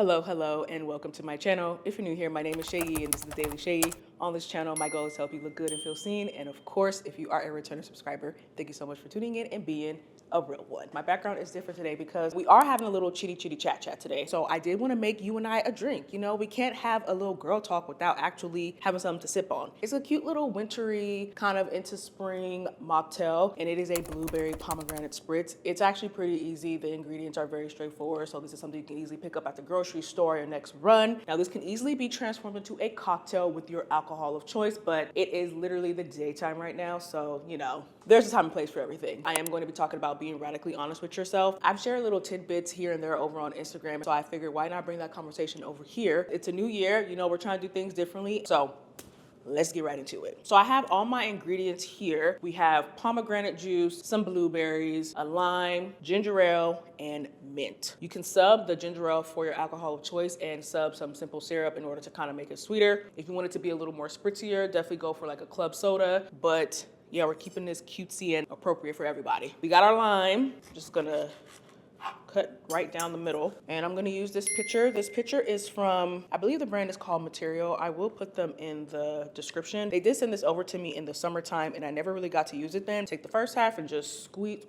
Hello, and welcome to my channel. If you're new here, my name is Seyi, and this is the Daily Seyi. On this channel, my goal is to help you look good and feel seen. And of course, if you are a returning subscriber, thank you so much for tuning in and being a real one. My background is different today because we are having a little chitty chat today. So I did want to make you and I a drink. You know, we can't have a little girl talk without actually having something to sip on. It's a cute little wintry, kind of into spring mocktail, and it is a blueberry pomegranate spritz. It's actually pretty easy. The ingredients are very straightforward. So this is something you can easily pick up at the grocery store your next run. Now this can easily be transformed into a cocktail with your alcohol of choice, but it is literally the daytime right now. So, you know, there's a time and place for everything. I am going to be talking about being radically honest with yourself. I've shared little tidbits here and there over on Instagram. So I figured why not bring that conversation over here? It's a new year, you know, we're trying to do things differently. So let's get right into it. So I have all my ingredients here. We have pomegranate juice, some blueberries, a lime, ginger ale, and mint. You can sub the ginger ale for your alcohol of choice and sub some simple syrup in order to kind of make it sweeter. If you want it to be a little more spritzier, definitely go for like a club soda. But yeah, we're keeping this cutesy and appropriate for everybody. We got our lime. Just gonna cut right down the middle. And I'm gonna use this pitcher. This pitcher is from, I believe the brand is called Material. I will put them in the description. They did send this over to me in the summertime and I never really got to use it then. Take the first half and just squeeze,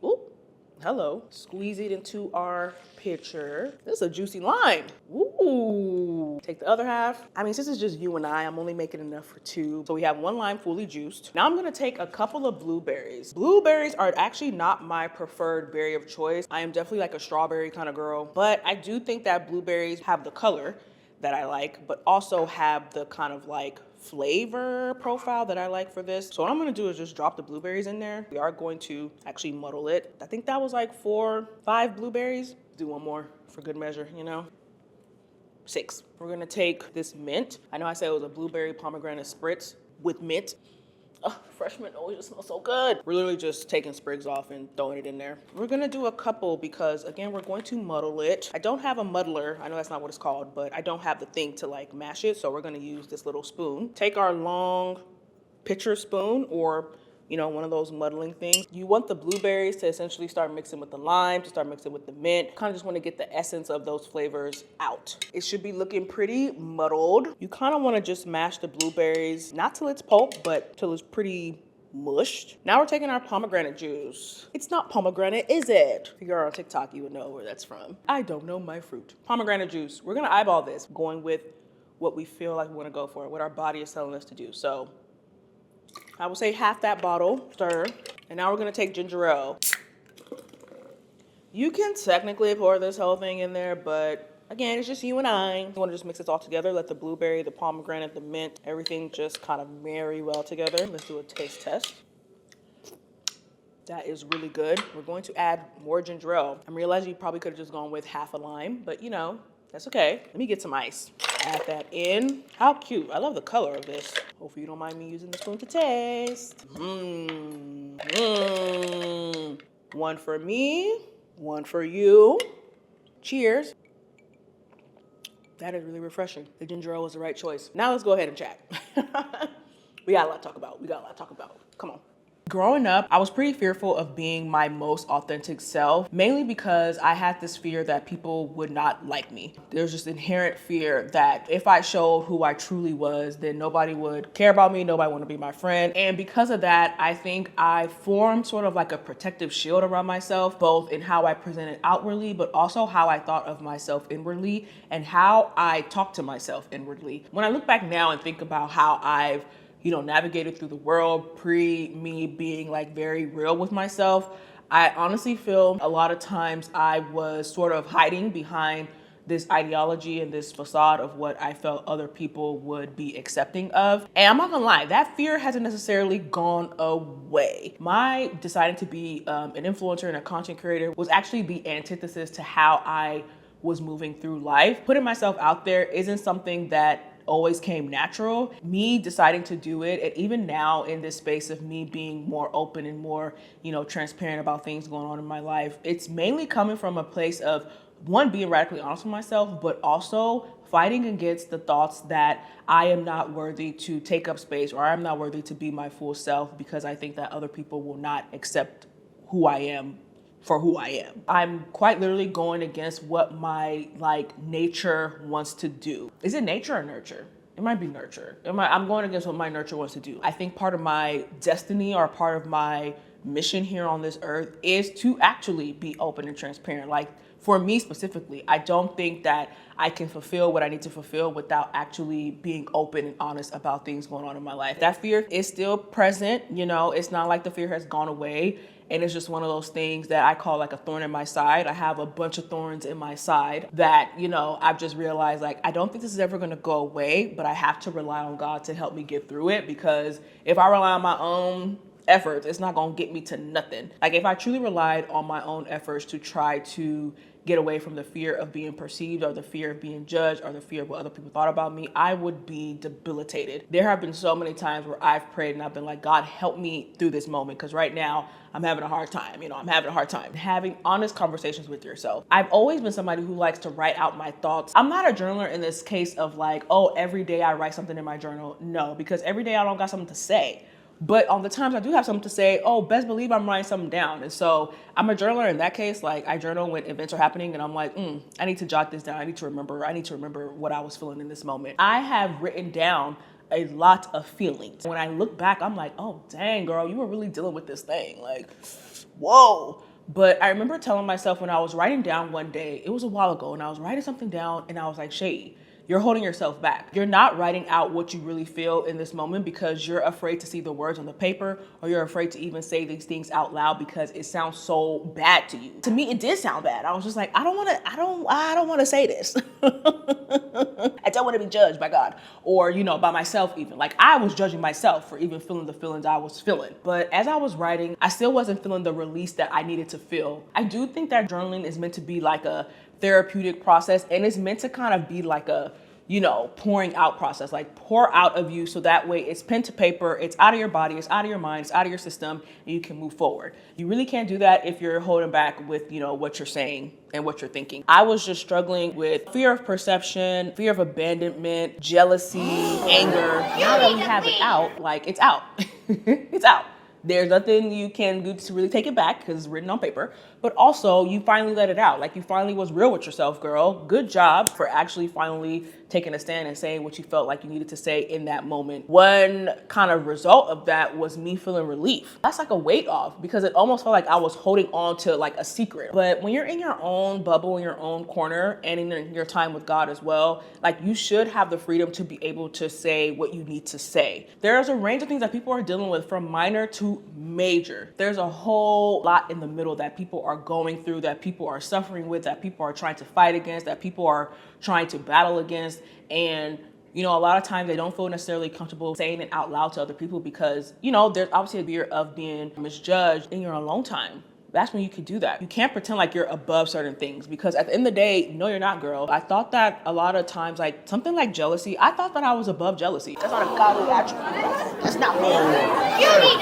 squeeze it into our pitcher. This is a juicy lime. Ooh. Take the other half. I mean, since it's just you and I'm only making enough for two. So we have one lime fully juiced. Now I'm gonna take a couple of blueberries. Blueberries are actually not my preferred berry of choice. I am definitely like a strawberry kind of girl, but I do think that blueberries have the color that I like, but also have the kind of like flavor profile that I like for this. So what I'm gonna do is just drop the blueberries in there. We are going to actually muddle it. I think that was like 5 blueberries. Do one more for good measure, you know? 6. We're gonna take this mint. I know I said it was a blueberry pomegranate spritz with mint. Oh, fresh mint always just smells so good. We're literally just taking sprigs off and throwing it in there. We're gonna do a couple because again, we're going to muddle it. I don't have a muddler. I know that's not what it's called, but I don't have the thing to like mash it. So we're gonna use this little spoon. Take our long pitcher spoon or you know, one of those muddling things. You want the blueberries to essentially start mixing with the lime, to start mixing with the mint. Kind of just want to get the essence of those flavors out. It should be looking pretty muddled. You kind of want to just mash the blueberries, not till it's pulp, but till it's pretty mushed. Now we're taking our pomegranate juice. It's not pomegranate, is it? If you're on TikTok, you would know where that's from. I don't know my fruit. Pomegranate juice. We're gonna eyeball this, going with what we feel like we want to go for, what our body is telling us to do. So I will say half that bottle, stir. And now we're gonna take ginger ale. You can technically pour this whole thing in there, but again, it's just you and I. You wanna just mix this all together. Let the blueberry, the pomegranate, the mint, everything just kind of marry well together. Let's do a taste test. That is really good. We're going to add more ginger ale. I'm realizing you probably could have just gone with half a lime, but you know, that's okay. Let me get some ice. Add that in. How cute. I love the color of this. Hopefully you don't mind me using the spoon to taste. One for me, one for you. Cheers. That is really refreshing. The ginger ale was the right choice. Now let's go ahead and chat. We got a lot to talk about. Come on. Growing up, I was pretty fearful of being my most authentic self, mainly because I had this fear that people would not like me. There's just inherent fear that if I showed who I truly was, then nobody would care about me, nobody would want to be my friend. And because of that, I think I formed sort of like a protective shield around myself, both in how I presented outwardly, but also how I thought of myself inwardly and how I talked to myself inwardly. When I look back now and think about how I've navigated through the world pre me being like very real with myself, I honestly feel a lot of times I was sort of hiding behind this ideology and this facade of what I felt other people would be accepting of. And I'm not gonna lie, that fear hasn't necessarily gone away. My deciding to be an influencer and a content creator was actually the antithesis to how I was moving through life. Putting myself out there isn't something that always came natural. Me deciding to do it, and even now in this space of me being more open and more, transparent about things going on in my life, it's mainly coming from a place of one, being radically honest with myself, but also fighting against the thoughts that I am not worthy to take up space or I'm not worthy to be my full self because I think that other people will not accept who I am for who I am. I'm quite literally going against what my like nature wants to do. Is it nature or nurture? It might be nurture. I'm going against what my nurture wants to do. I think part of my destiny or part of my mission here on this earth is to actually be open and transparent. Like for me specifically, I don't think that I can fulfill what I need to fulfill without actually being open and honest about things going on in my life. That fear is still present, you know, it's not like the fear has gone away. And it's just one of those things that I call like a thorn in my side. I have a bunch of thorns in my side that, you know, I've just realized like, I don't think this is ever gonna go away, but I have to rely on God to help me get through it, because if I rely on my own efforts, it's not gonna get me to nothing. Like if I truly relied on my own efforts to try to get away from the fear of being perceived or the fear of being judged or the fear of what other people thought about me, I would be debilitated. There have been so many times where I've prayed and I've been like, God, help me through this moment, because right now I'm having a hard time. You know, I'm having a hard time having honest conversations with yourself. I've always been somebody who likes to write out my thoughts. I'm not a journaler in this case of like, oh, every day I write something in my journal. No, because every day I don't got something to say. But on the times I do have something to say, oh, best believe I'm writing something down. And so I'm a journaler in that case. Like I journal when events are happening and I'm like, I need to jot this down. I need to remember what I was feeling in this moment. I have written down a lot of feelings. When I look back, I'm like, oh, dang, girl, you were really dealing with this thing. Like, whoa. But I remember telling myself when I was writing down one day, it was a while ago, and I was writing something down and I was like, Seyi, you're holding yourself back. You're not writing out what you really feel in this moment because you're afraid to see the words on the paper, or you're afraid to even say these things out loud because it sounds so bad to you. To me, it did sound bad. I was just like, I don't want to say this. I don't want to be judged by God or, you know, by myself even. Like I was judging myself for even feeling the feelings I was feeling. But as I was writing, I still wasn't feeling the release that I needed to feel. I do think that journaling is meant to be like a therapeutic process, and it's meant to kind of be like a, you know, pouring out process, like pour out of you so that way it's pen to paper, it's out of your body, it's out of your mind, it's out of your system, and you can move forward. You really can't do that if you're holding back with, you know, what you're saying and what you're thinking. I was just struggling with fear of perception, fear of abandonment, jealousy, anger. Now that we have it out, like it's out. It's out. There's nothing you can do to really take it back because it's written on paper, but also you finally let it out. Like you finally was real with yourself, girl. Good job for actually finally taking a stand and saying what you felt like you needed to say in that moment. One kind of result of that was me feeling relief. That's like a weight off, because it almost felt like I was holding on to like a secret. But when you're in your own bubble, in your own corner, and in your time with God as well, like you should have the freedom to be able to say what you need to say. There's a range of things that people are dealing with, from minor to major. There's a whole lot in the middle that people are going through, that people are suffering with, that people are trying to fight against, that people are trying to battle against. And, you know, a lot of times they don't feel necessarily comfortable saying it out loud to other people because, you know, there's obviously a fear of being misjudged in your alone time. That's when you could do that. You can't pretend like you're above certain things, because at the end of the day, no, you're not, girl. I thought that a lot of times, like something like jealousy, I thought that I was above jealousy. That's not a godly attribute. That's not me.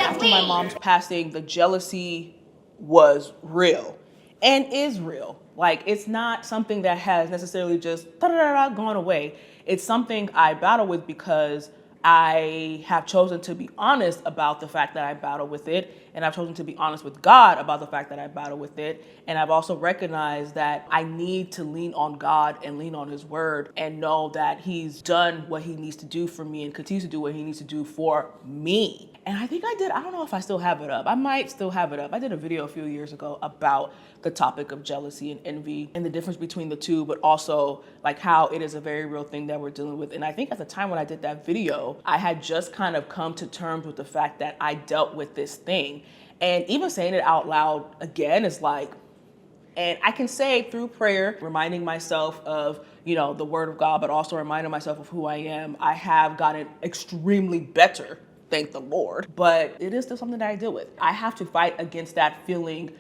After my mom's passing, the jealousy was real and is real. Like it's not something that has necessarily just gone away. It's something I battle with because I have chosen to be honest about the fact that I battle with it. And I've chosen to be honest with God about the fact that I battle with it. And I've also recognized that I need to lean on God and lean on his word and know that he's done what he needs to do for me and continues to do what he needs to do for me. And I think I don't know if I still have it up. I might still have it up. I did a video a few years ago about the topic of jealousy and envy and the difference between the two, but also like how it is a very real thing that we're dealing with. And I think at the time when I did that video, I had just kind of come to terms with the fact that I dealt with this thing. And even saying it out loud again is like, and I can say through prayer, reminding myself of, you know, the word of God, but also reminding myself of who I am, I have gotten extremely better, thank the Lord. But it is still something that I deal with. I have to fight against that feeling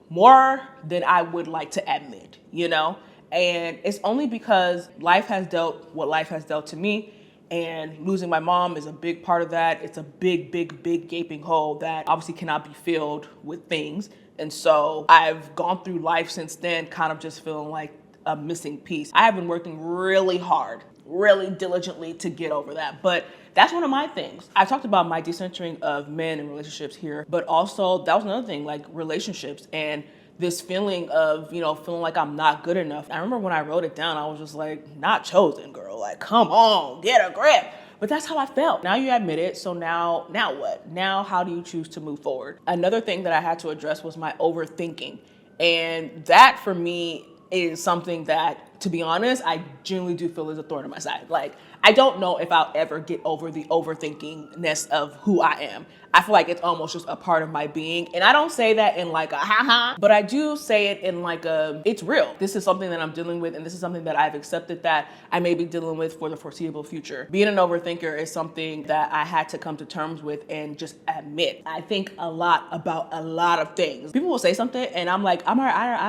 more than I would like to admit, you know? And it's only because life has dealt what life has dealt to me. And losing my mom is a big part of that. It's a big, big, big gaping hole that obviously cannot be filled with things. And so I've gone through life since then kind of just feeling like a missing piece. I have been working really hard, really diligently to get over that. But that's one of my things. I talked about my decentering of men and relationships here, but also that was another thing, like relationships and this feeling of, feeling like I'm not good enough. I remember when I wrote it down, I was just like, not chosen, girl. Like, come on, get a grip. But that's how I felt. Now you admit it, so now what? Now how do you choose to move forward? Another thing that I had to address was my overthinking. And that for me is something that, to be honest, I genuinely do feel is a thorn in my side. Like, I don't know if I'll ever get over the overthinkingness of who I am. I feel like it's almost just a part of my being. And I don't say that in like a ha-ha, but I do say it in like a, it's real. This is something that I'm dealing with, and this is something that I've accepted that I may be dealing with for the foreseeable future. Being an overthinker is something that I had to come to terms with and just admit. I think a lot about a lot of things. People will say something and I'm like, I've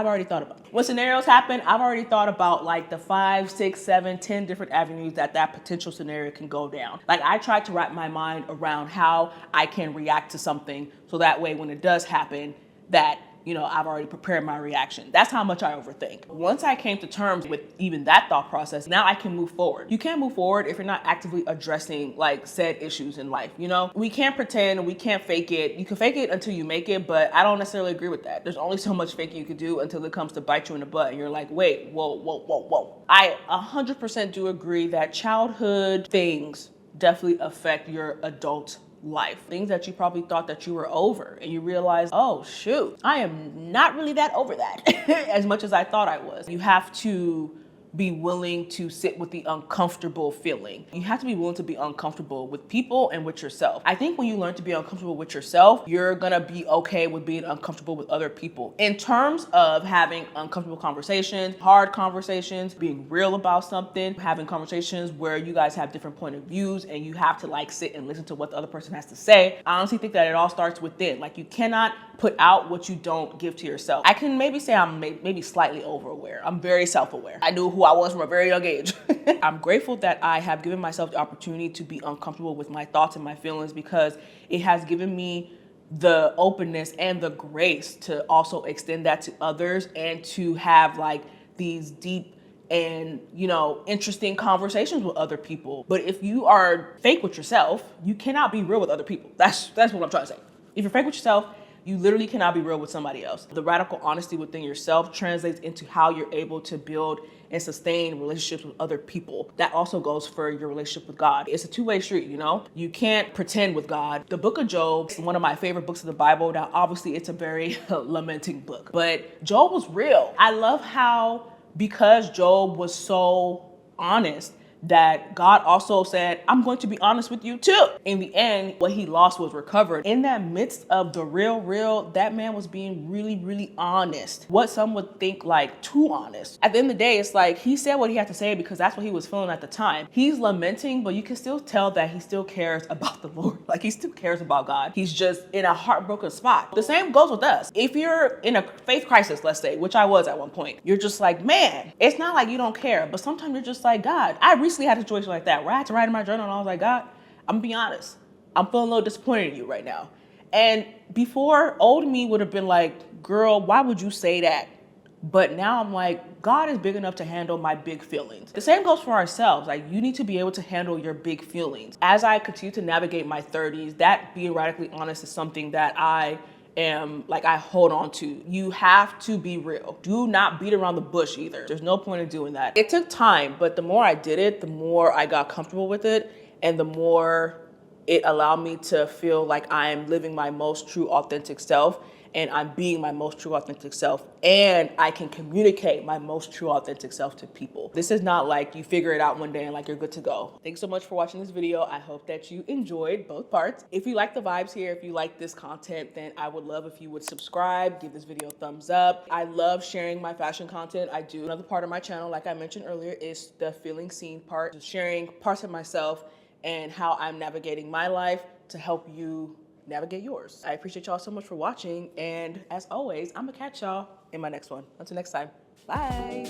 already thought about it. When scenarios happen, I've already thought about like the 5, 6, 7, 10 different avenues that potential scenario can go down. Like, I tried to wrap my mind around how I can react to something so that way when it does happen that, I've already prepared my reaction. That's how much I overthink. Once I came to terms with even that thought process, now I can move forward. You can't move forward if you're not actively addressing like said issues in life, We can't pretend, we can't fake it. You can fake it until you make it, but I don't necessarily agree with that. There's only so much faking you can do until it comes to bite you in the butt and you're like, wait, whoa. I 100% do agree that childhood things definitely affect your adult life. Things that you probably thought that you were over and you realize, oh shoot, I am not really that over that as much as I thought I was. You have to be willing to sit with the uncomfortable feeling. You have to be willing to be uncomfortable with people and with yourself. I think when you learn to be uncomfortable with yourself, you're gonna be okay with being uncomfortable with other people. In terms of having uncomfortable conversations, hard conversations, being real about something, having conversations where you guys have different point of views and you have to like sit and listen to what the other person has to say. I honestly think that it all starts within. Like, you cannot put out what you don't give to yourself. I can maybe say I'm maybe slightly over-aware. I'm very self-aware. I knew who I was from a very young age. I'm grateful that I have given myself the opportunity to be uncomfortable with my thoughts and my feelings, because it has given me the openness and the grace to also extend that to others and to have like these deep and, interesting conversations with other people. But if you are fake with yourself, you cannot be real with other people. That's what I'm trying to say. If you're fake with yourself, you literally cannot be real with somebody else. The radical honesty within yourself translates into how you're able to build and sustain relationships with other people. That also goes for your relationship with God. It's a two-way street, You can't pretend with God. The book of Job is one of my favorite books of the Bible. Now, obviously, it's a very lamenting book, but Job was real. I love how, because Job was so honest, that God also said, I'm going to be honest with you too. In the end, what he lost was recovered. In that midst of the real, that man was being really, really honest. What some would think like too honest. At the end of the day, it's like he said what he had to say because that's what he was feeling at the time. He's lamenting, but you can still tell that he still cares about the Lord. Like, he still cares about God. He's just in a heartbroken spot. The same goes with us. If you're in a faith crisis, let's say, which I was at one point, you're just like, man, it's not like you don't care, but sometimes you're just like, God, I recently had a situation like that where I had to write in my journal and I was like, God, I'm gonna be honest. I'm feeling a little disappointed in you right now. And before, old me would have been like, girl, why would you say that? But now I'm like, God is big enough to handle my big feelings. The same goes for ourselves. Like, you need to be able to handle your big feelings. As I continue to navigate my 30s, that being radically honest is something that I hold on to. You have to be real. Do not beat around the bush either. There's no point in doing that. It took time, but the more I did it, the more I got comfortable with it, and the more it allowed me to feel like I am living my most true, authentic self, and I'm being my most true, authentic self, and I can communicate my most true, authentic self to people. This is not like you figure it out one day and like you're good to go. Thanks so much for watching this video. I hope that you enjoyed both parts. If you like the vibes here, if you like this content, then I would love if you would subscribe, give this video a thumbs up. I love sharing my fashion content. I do. Another part of my channel, like I mentioned earlier, is the feeling seen part, just sharing parts of myself and how I'm navigating my life to help you navigate yours. I appreciate y'all so much for watching, and as always, I'm gonna catch y'all in my next one. Until next time, bye.